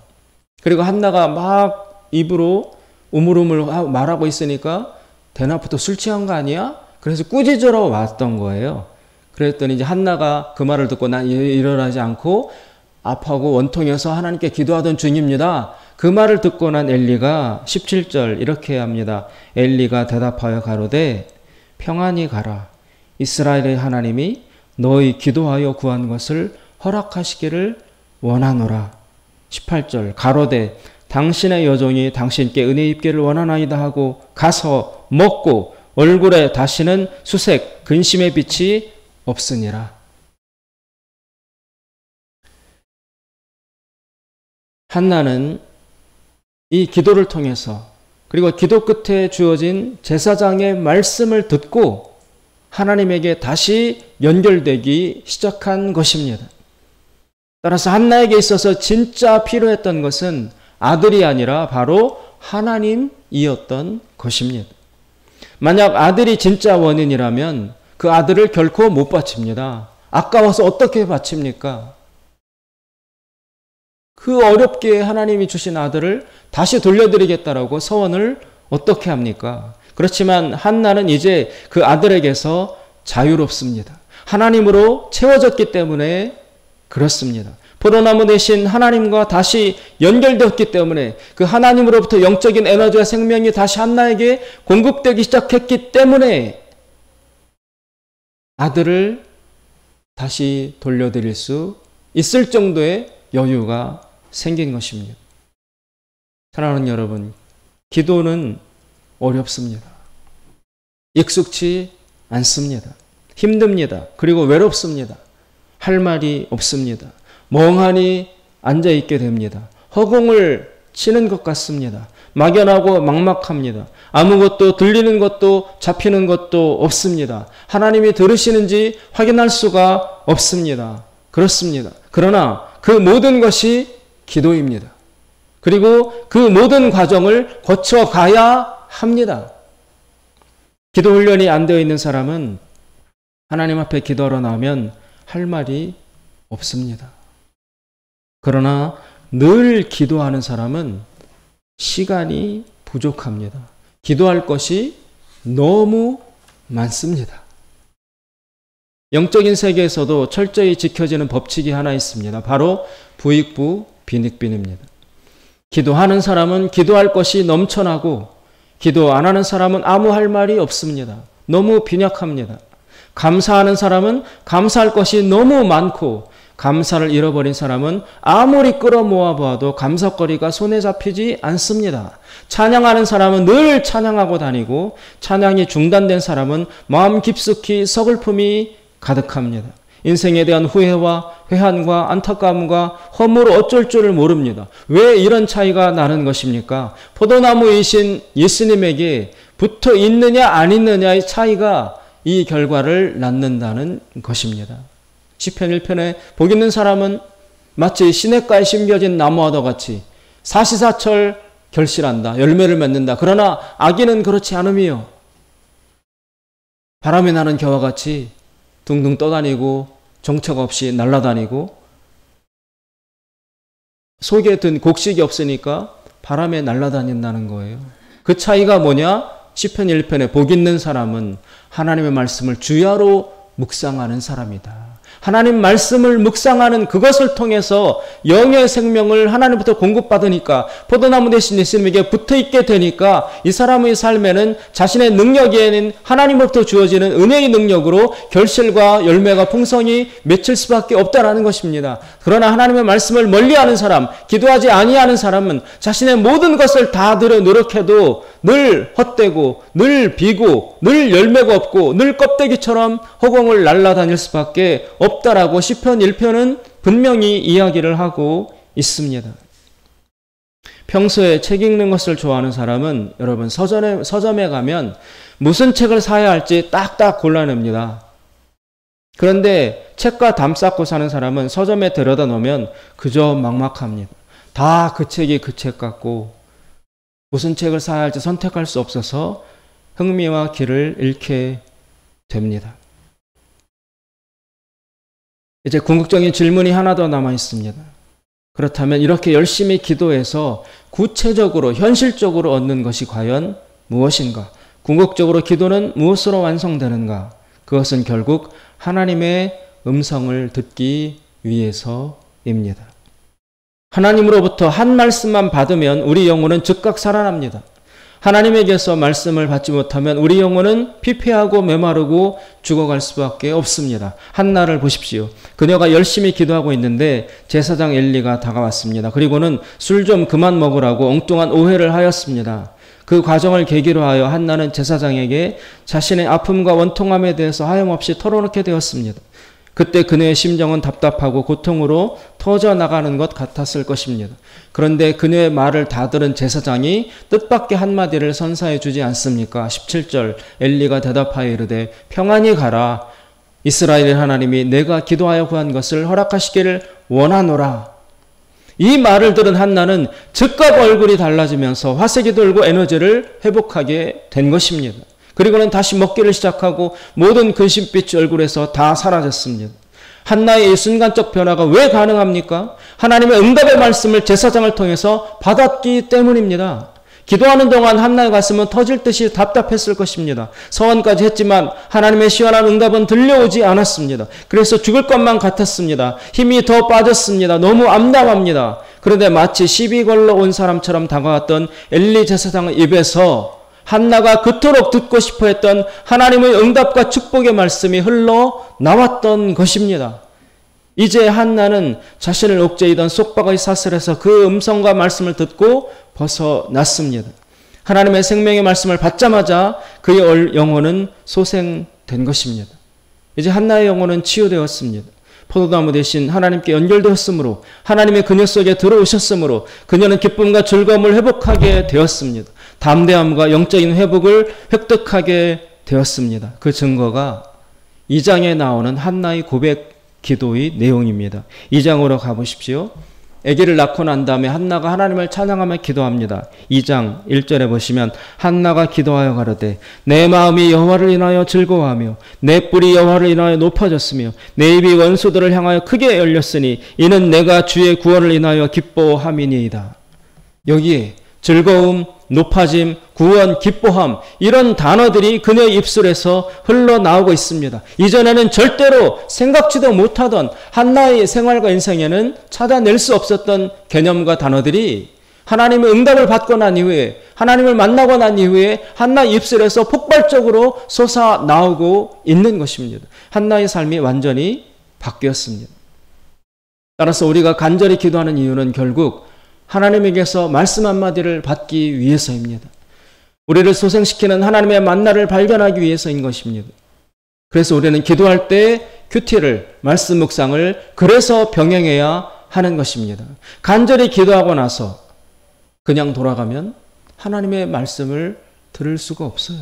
그리고 한나가 막 입으로 우물우물 말하고 있으니까 대낮부터 술 취한 거 아니야? 그래서 꾸짖으러 왔던 거예요. 그랬더니 이제 한나가 그 말을 듣고 난 일어나지 않고 아파하고 원통해서 하나님께 기도하던 중입니다. 그 말을 듣고 난 엘리가 17절 이렇게 합니다. 엘리가 대답하여 가로되 평안히 가라. 이스라엘의 하나님이 너희 기도하여 구한 것을 허락하시기를 원하노라. 18절 가로되 당신의 여종이 당신께 은혜 입기를 원하나이다 하고 가서 먹고 얼굴에 다시는 수색, 근심의 빛이 없으니라. 한나는 이 기도를 통해서 그리고 기도 끝에 주어진 제사장의 말씀을 듣고 하나님에게 다시 연결되기 시작한 것입니다. 따라서 한나에게 있어서 진짜 필요했던 것은 아들이 아니라 바로 하나님 이었던 것입니다. 만약 아들이 진짜 원인이라면 그 아들을 결코 못 바칩니다. 아까워서 어떻게 바칩니까? 그 어렵게 하나님이 주신 아들을 다시 돌려드리겠다라고 서원을 어떻게 합니까? 그렇지만 한나는 이제 그 아들에게서 자유롭습니다. 하나님으로 채워졌기 때문에 그렇습니다. 포도나무 대신 하나님과 다시 연결되었기 때문에 그 하나님으로부터 영적인 에너지와 생명이 다시 한나에게 공급되기 시작했기 때문에 아들을 다시 돌려드릴 수 있을 정도의 여유가 생긴 것입니다. 사랑하는 여러분, 기도는 어렵습니다. 익숙치 않습니다. 힘듭니다. 그리고 외롭습니다. 할 말이 없습니다. 멍하니 앉아있게 됩니다. 허공을 치는 것 같습니다. 막연하고 막막합니다. 아무것도 들리는 것도 잡히는 것도 없습니다. 하나님이 들으시는지 확인할 수가 없습니다. 그렇습니다. 그러나 그 모든 것이 기도입니다. 그리고 그 모든 과정을 거쳐가야 합니다. 기도 훈련이 안 되어 있는 사람은 하나님 앞에 기도하러 나오면 할 말이 없습니다. 그러나 늘 기도하는 사람은 시간이 부족합니다. 기도할 것이 너무 많습니다. 영적인 세계에서도 철저히 지켜지는 법칙이 하나 있습니다. 바로 부익부 빈익빈입니다. 기도하는 사람은 기도할 것이 넘쳐나고 기도 안 하는 사람은 아무 할 말이 없습니다. 너무 빈약합니다. 감사하는 사람은 감사할 것이 너무 많고 감사를 잃어버린 사람은 아무리 끌어모아 보아도 감사거리가 손에 잡히지 않습니다. 찬양하는 사람은 늘 찬양하고 다니고 찬양이 중단된 사람은 마음 깊숙이 서글픔이 가득합니다. 인생에 대한 후회와 회한과 안타까움과 허무로 어쩔 줄을 모릅니다. 왜 이런 차이가 나는 것입니까? 포도나무이신 예수님에게 붙어 있느냐 안 있느냐의 차이가 이 결과를 낳는다는 것입니다. 시편 1편에 복 있는 사람은 마치 시냇가에 심겨진 나무와도 같이 사시사철 결실한다. 열매를 맺는다. 그러나 악인은 그렇지 않음이요. 바람이 나는 겨와 같이 둥둥 떠다니고 정처가 없이 날아다니고 속에 든 곡식이 없으니까 바람에 날아다닌다는 거예요. 그 차이가 뭐냐? 시편 1편에 복 있는 사람은 하나님의 말씀을 주야로 묵상하는 사람이다. 하나님 말씀을 묵상하는 그것을 통해서 영의 생명을 하나님부터 공급받으니까 포도나무 대신 예수님에게 붙어있게 되니까 이 사람의 삶에는 자신의 능력이 아닌 하나님으로부터 주어지는 은혜의 능력으로 결실과 열매가 풍성히 맺힐 수밖에 없다라는 것입니다. 그러나 하나님의 말씀을 멀리하는 사람, 기도하지 아니하는 사람은 자신의 모든 것을 다 들여 노력해도 늘 헛되고 늘 비고 늘 열매가 없고 늘 껍데기처럼 허공을 날아다닐 수밖에 없다라고 시편 1편은 분명히 이야기를 하고 있습니다. 평소에 책 읽는 것을 좋아하는 사람은 여러분 서점에 가면 무슨 책을 사야 할지 딱딱 골라냅니다. 그런데 책과 담 쌓고 사는 사람은 서점에 들여다 놓으면 그저 막막합니다. 다 그 책이 그 책 같고 무슨 책을 사야 할지 선택할 수 없어서 흥미와 길을 잃게 됩니다. 이제 궁극적인 질문이 하나 더 남아 있습니다. 그렇다면 이렇게 열심히 기도해서 구체적으로 현실적으로 얻는 것이 과연 무엇인가? 궁극적으로 기도는 무엇으로 완성되는가? 그것은 결국 하나님의 음성을 듣기 위해서입니다. 하나님으로부터 한 말씀만 받으면 우리 영혼은 즉각 살아납니다. 하나님에게서 말씀을 받지 못하면 우리 영혼은 피폐하고 메마르고 죽어갈 수밖에 없습니다. 한나를 보십시오. 그녀가 열심히 기도하고 있는데 제사장 엘리가 다가왔습니다. 그리고는 술 좀 그만 먹으라고 엉뚱한 오해를 하였습니다. 그 과정을 계기로 하여 한나는 제사장에게 자신의 아픔과 원통함에 대해서 하염없이 털어놓게 되었습니다. 그때 그녀의 심정은 답답하고 고통으로 터져나가는 것 같았을 것입니다. 그런데 그녀의 말을 다 들은 제사장이 뜻밖의 한마디를 선사해 주지 않습니까? 17절 엘리가 대답하여 이르되 평안히 가라. 이스라엘 하나님이 내가 기도하여 구한 것을 허락하시기를 원하노라. 이 말을 들은 한나는 즉각 얼굴이 달라지면서 화색이 돌고 에너지를 회복하게 된 것입니다. 그리고는 다시 먹기를 시작하고 모든 근심빛이 얼굴에서 다 사라졌습니다. 한나의 이 순간적 변화가 왜 가능합니까? 하나님의 응답의 말씀을 제사장을 통해서 받았기 때문입니다. 기도하는 동안 한나의 가슴은 터질 듯이 답답했을 것입니다. 서원까지 했지만 하나님의 시원한 응답은 들려오지 않았습니다. 그래서 죽을 것만 같았습니다. 힘이 더 빠졌습니다. 너무 암담합니다. 그런데 마치 시비 걸러 온 사람처럼 다가왔던 엘리 제사장의 입에서 한나가 그토록 듣고 싶어 했던 하나님의 응답과 축복의 말씀이 흘러나왔던 것입니다. 이제 한나는 자신을 옥죄이던 속박의 사슬에서 그 음성과 말씀을 듣고 벗어났습니다. 하나님의 생명의 말씀을 받자마자 그의 영혼은 소생된 것입니다. 이제 한나의 영혼은 치유되었습니다. 포도나무 대신 하나님께 연결되었으므로 하나님의 그녀 속에 들어오셨으므로 그녀는 기쁨과 즐거움을 회복하게 되었습니다. 담대함과 영적인 회복을 획득하게 되었습니다. 그 증거가 2장에 나오는 한나의 고백 기도의 내용입니다. 2장으로 가보십시오. 아기를 낳고 난 다음에 한나가 하나님을 찬양하며 기도합니다. 2장 1절에 보시면 한나가 기도하여 가로되 내 마음이 여호와를 인하여 즐거워하며 내 뿔이 여호와를 인하여 높아졌으며 내 입이 원수들을 향하여 크게 열렸으니 이는 내가 주의 구원을 인하여 기뻐함이니이다. 여기에 즐거움, 높아짐, 구원, 기뻐함 이런 단어들이 그녀의 입술에서 흘러나오고 있습니다. 이전에는 절대로 생각지도 못하던 한나의 생활과 인생에는 찾아낼 수 없었던 개념과 단어들이 하나님의 응답을 받고 난 이후에 하나님을 만나고 난 이후에 한나의 입술에서 폭발적으로 솟아나오고 있는 것입니다. 한나의 삶이 완전히 바뀌었습니다. 따라서 우리가 간절히 기도하는 이유는 결국 하나님에게서 말씀 한마디를 받기 위해서입니다. 우리를 소생시키는 하나님의 만나를 발견하기 위해서인 것입니다. 그래서 우리는 기도할 때 큐티를, 말씀 묵상을 그래서 병행해야 하는 것입니다. 간절히 기도하고 나서 그냥 돌아가면 하나님의 말씀을 들을 수가 없어요.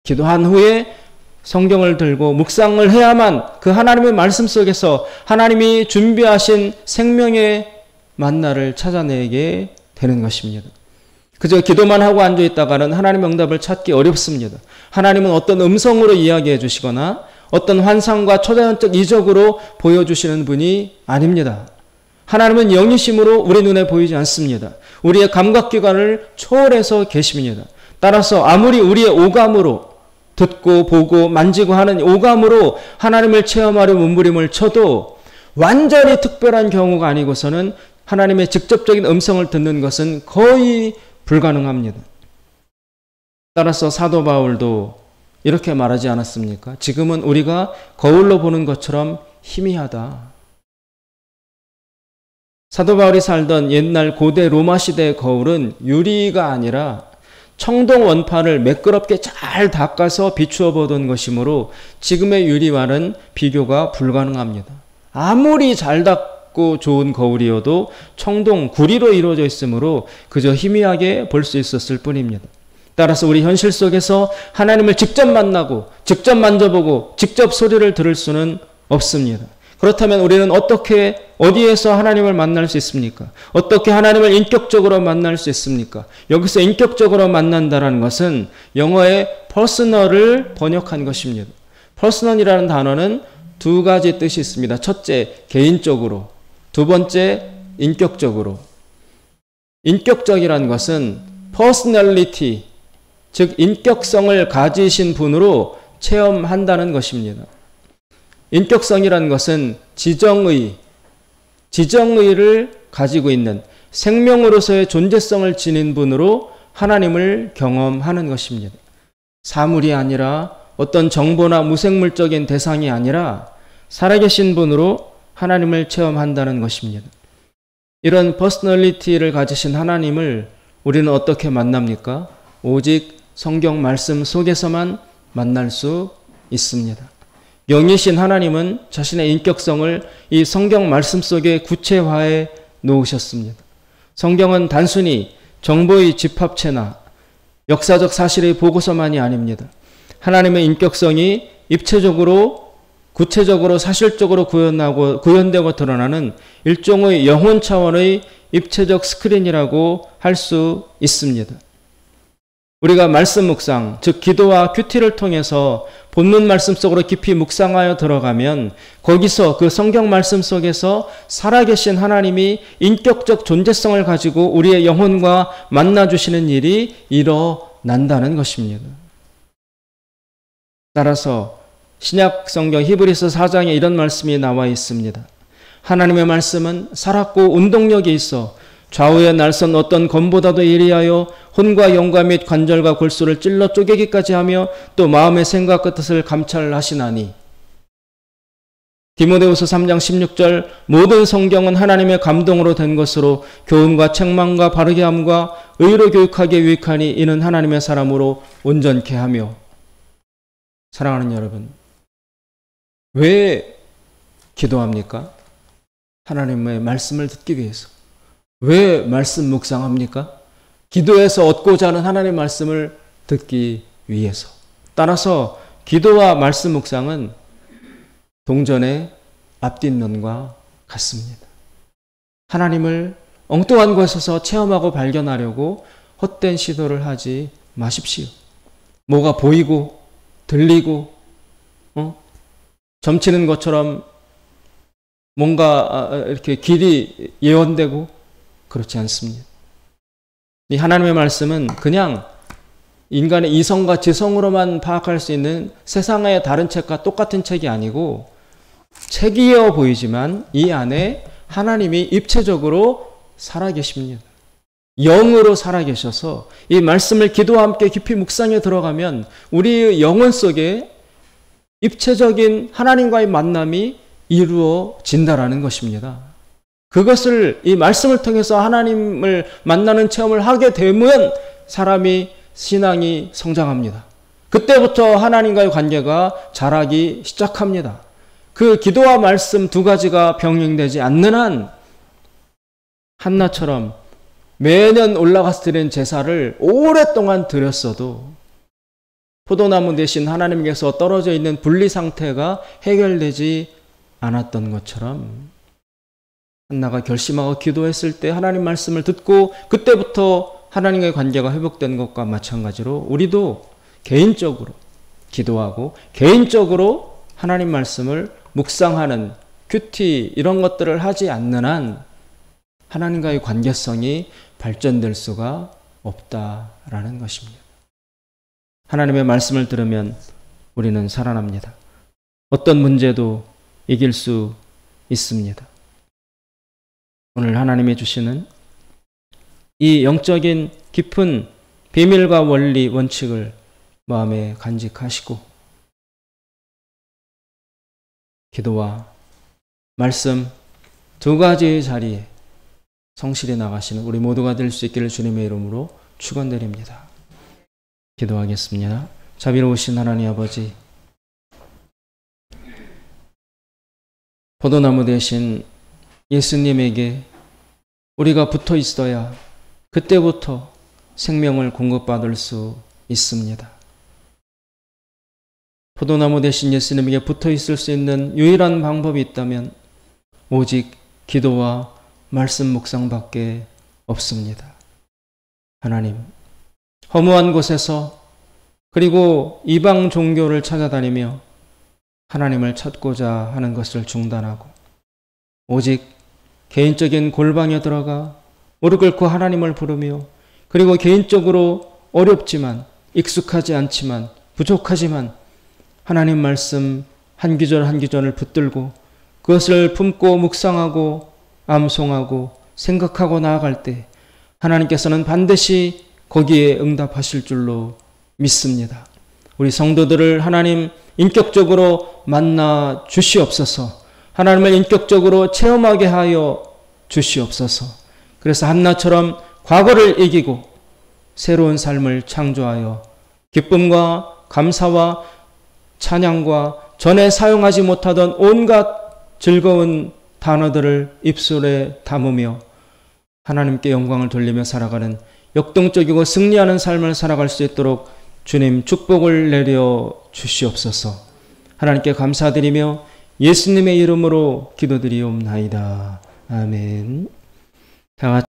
기도한 후에 성경을 들고 묵상을 해야만 그 하나님의 말씀 속에서 하나님이 준비하신 생명의 만나를 찾아내게 되는 것입니다. 그저 기도만 하고 앉아있다가는 하나님의 응답을 찾기 어렵습니다. 하나님은 어떤 음성으로 이야기해 주시거나 어떤 환상과 초자연적 이적으로 보여주시는 분이 아닙니다. 하나님은 영이심으로 우리 눈에 보이지 않습니다. 우리의 감각기관을 초월해서 계십니다. 따라서 아무리 우리의 오감으로 듣고 보고 만지고 하는 오감으로 하나님을 체험하려 몸부림을 쳐도 완전히 특별한 경우가 아니고서는 하나님의 직접적인 음성을 듣는 것은 거의 불가능합니다. 따라서 사도 바울도 이렇게 말하지 않았습니까? 지금은 우리가 거울로 보는 것처럼 희미하다. 사도 바울이 살던 옛날 고대 로마 시대의 거울은 유리가 아니라 청동 원판을 매끄럽게 잘 닦아서 비추어 보던 것이므로 지금의 유리와는 비교가 불가능합니다. 아무리 잘 닦고 좋은 거울이어도 청동, 구리로 이루어져 있으므로 그저 희미하게 볼 수 있었을 뿐입니다. 따라서 우리 현실 속에서 하나님을 직접 만나고 직접 만져보고 직접 소리를 들을 수는 없습니다. 그렇다면 우리는 어떻게 어디에서 하나님을 만날 수 있습니까? 어떻게 하나님을 인격적으로 만날 수 있습니까? 여기서 인격적으로 만난다는 것은 영어의 personal을 번역한 것입니다. personal이라는 단어는 두 가지 뜻이 있습니다. 첫째, 개인적으로. 두 번째, 인격적으로. 인격적이라는 것은 personality, 즉 인격성을 가지신 분으로 체험한다는 것입니다. 인격성이라는 것은 지정의를 가지고 있는 생명으로서의 존재성을 지닌 분으로 하나님을 경험하는 것입니다. 사물이 아니라 어떤 정보나 무생물적인 대상이 아니라 살아계신 분으로 하나님을 체험한다는 것입니다. 이런 퍼스널리티를 가지신 하나님을 우리는 어떻게 만납니까? 오직 성경 말씀 속에서만 만날 수 있습니다. 영이신 하나님은 자신의 인격성을 이 성경 말씀 속에 구체화해 놓으셨습니다. 성경은 단순히 정보의 집합체나 역사적 사실의 보고서만이 아닙니다. 하나님의 인격성이 입체적으로 구체적으로 사실적으로 구현되고 드러나는 일종의 영혼 차원의 입체적 스크린이라고 할 수 있습니다. 우리가 말씀 묵상, 즉 기도와 큐티를 통해서 본문 말씀 속으로 깊이 묵상하여 들어가면 거기서 그 성경 말씀 속에서 살아계신 하나님이 인격적 존재성을 가지고 우리의 영혼과 만나주시는 일이 일어난다는 것입니다. 따라서 신약 성경 히브리서 4장에 이런 말씀이 나와 있습니다. 하나님의 말씀은 살았고 운동력이 있어 좌우에 날선 어떤 검보다도 예리하여 혼과 영과 및 관절과 골수를 찔러 쪼개기까지 하며 또 마음의 생각과 뜻을 감찰하시나니. 디모데후서 3장 16절 모든 성경은 하나님의 감동으로 된 것으로 교훈과 책망과 바르게 함과 의로 교육하기에 유익하니 이는 하나님의 사람으로 온전케 하며. 사랑하는 여러분, 왜 기도합니까? 하나님의 말씀을 듣기 위해서. 왜 말씀 묵상합니까? 기도에서 얻고자 하는 하나님의 말씀을 듣기 위해서. 따라서 기도와 말씀 묵상은 동전의 앞뒷면과 같습니다. 하나님을 엉뚱한 곳에서 체험하고 발견하려고 헛된 시도를 하지 마십시오. 뭐가 보이고 들리고 점치는 것처럼 뭔가 이렇게 길이 예언되고 그렇지 않습니다. 이 하나님의 말씀은 그냥 인간의 이성과 지성으로만 파악할 수 있는 세상의 다른 책과 똑같은 책이 아니고 책이어 보이지만 이 안에 하나님이 입체적으로 살아계십니다. 영으로 살아계셔서 이 말씀을 기도와 함께 깊이 묵상에 들어가면 우리의 영혼 속에 입체적인 하나님과의 만남이 이루어진다라는 것입니다. 그것을 이 말씀을 통해서 하나님을 만나는 체험을 하게 되면 사람이 신앙이 성장합니다. 그때부터 하나님과의 관계가 자라기 시작합니다. 그 기도와 말씀 두 가지가 병행되지 않는 한 한나처럼 매년 올라가서 드린 제사를 오랫동안 드렸어도 포도나무 대신 하나님께서 떨어져 있는 분리 상태가 해결되지 않았던 것처럼 한나가 결심하고 기도했을 때 하나님 말씀을 듣고 그때부터 하나님과의 관계가 회복된 것과 마찬가지로 우리도 개인적으로 기도하고 개인적으로 하나님 말씀을 묵상하는 큐티 이런 것들을 하지 않는 한 하나님과의 관계성이 발전될 수가 없다라는 것입니다. 하나님의 말씀을 들으면 우리는 살아납니다. 어떤 문제도 이길 수 있습니다. 오늘 하나님이 주시는 이 영적인 깊은 비밀과 원리, 원칙을 마음에 간직하시고 기도와 말씀 두 가지의 자리에 성실히 나가시는 우리 모두가 될 수 있기를 주님의 이름으로 축원드립니다. 기도하겠습니다. 자비로우신 하나님 아버지, 포도나무 대신 예수님에게 우리가 붙어 있어야 그때부터 생명을 공급받을 수 있습니다. 포도나무 대신 예수님에게 붙어 있을 수 있는 유일한 방법이 있다면 오직 기도와 말씀 묵상밖에 없습니다. 하나님, 허무한 곳에서 그리고 이방 종교를 찾아다니며 하나님을 찾고자 하는 것을 중단하고 오직 개인적인 골방에 들어가 무릎 꿇고 하나님을 부르며 그리고 개인적으로 어렵지만 익숙하지 않지만 부족하지만 하나님 말씀 한 구절 한 구절을 붙들고 그것을 품고 묵상하고 암송하고 생각하고 나아갈 때 하나님께서는 반드시 거기에 응답하실 줄로 믿습니다. 우리 성도들을 하나님 인격적으로 만나 주시옵소서. 하나님을 인격적으로 체험하게 하여 주시옵소서. 그래서 한나처럼 과거를 이기고 새로운 삶을 창조하여 기쁨과 감사와 찬양과 전에 사용하지 못하던 온갖 즐거운 단어들을 입술에 담으며 하나님께 영광을 돌리며 살아가는 역동적이고 승리하는 삶을 살아갈 수 있도록 주님 축복을 내려 주시옵소서. 하나님께 감사드리며 예수님의 이름으로 기도드리옵나이다. 아멘. 다 같이